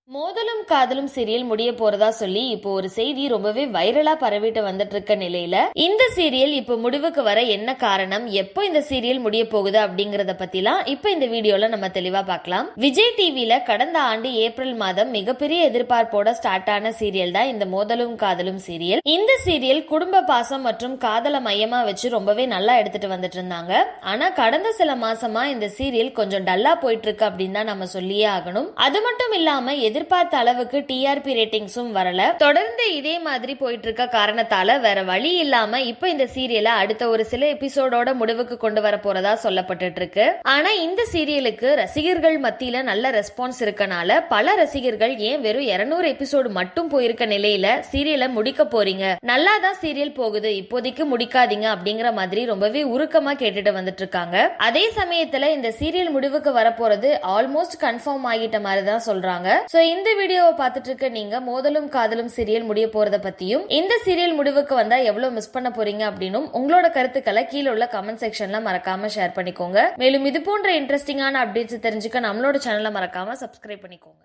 மோதலும் காதலும் சீரியல் முடிய போறதா சொல்லி இப்போ ஒரு செய்தி ரொம்பவே வைரலா பரவிட்டு வந்துட்டு இருக்க நிலையில இந்த சீரியல் இப்போ முடிவுக்கு வர என்ன காரணம், எப்போ இந்த சீரியல் முடிய போகுது அப்படிங்கறத பத்திலாம் இப்ப இந்த வீடியோல நம்ம தெளிவா பார்க்கலாம். விஜய் டிவில கடந்த ஆண்டு ஏப்ரல் மாதம் மிகப்பெரிய எதிர்பார்ப்போட ஸ்டார்ட் ஆன சீரியல் தான் இந்த மோதலும் காதலும் சீரியல். இந்த சீரியல் குடும்ப பாசம் மற்றும் காதலை மையமா வச்சு ரொம்பவே நல்லா எடுத்துட்டு வந்துட்டு இருந்தாங்க. ஆனா கடந்த சில மாசமா இந்த சீரியல் கொஞ்சம் டல்லா போயிட்டு இருக்கு அப்படின்னு தான் நம்ம சொல்லியே ஆகணும். அது மட்டும் இல்லாம எதிர்பார்த்த அளவுக்கு டிஆர்பி ரேட்டிங்ஸும் வரல. தொடர்ந்து இதே மாதிரி போயிட்டு இருக்க காரணத்தால வேற வழி இல்லாம இப்ப இந்த சீரியலை அடுத்த ஒரு சில எபிசோடோட முடிவுக்கு கொண்டு வர போறதா சொல்லப்பட்டு இருக்கு. ஆனா இந்த சீரியலுக்கு ரசிகர்கள் மத்தியில நல்ல ரெஸ்பான்ஸ் இருக்கனால பல ரசிகர்கள் ஏன் வெறும் 200 எபிசோடு மட்டும் போயிருக்க நிலையில சீரியலை முடிக்க போறீங்க, நல்லாதான் சீரியல் போகுது, இப்போதைக்கு முடிக்காதீங்க அப்படிங்கிற மாதிரி ரொம்பவே உருக்கமா கேட்டுட்டு வந்துட்டு இருக்காங்க. அதே சமயத்துல இந்த சீரியல் முடிவுக்கு வரப்போறது ஆல்மோஸ்ட் கன்ஃபார்ம் ஆகிட்ட மாதிரி தான் சொல்றாங்க. இந்த வீடியோவை பார்த்துட்டு இருக்க நீங்க மோதலும் காதலும் சீரியல் முடிய போறத பத்தியும் இந்த சீரியல் முடிவுக்கு வந்தா எவ்வளவு மிஸ் பண்ண போறீங்க அப்படின்னும் உங்களோட கருத்துக்களை கீழே உள்ள கமெண்ட் செக்ஷன்ல மறக்காம ஷேர் பண்ணிக்கோங்க. மேலும் இது போன்ற இன்ட்ரெஸ்டிங்கான அப்டேட்ஸ் தெரிஞ்சுக்க நம்மளோட சேனலை மறக்காம சப்ஸ்கிரைப் பண்ணிக்கோங்க.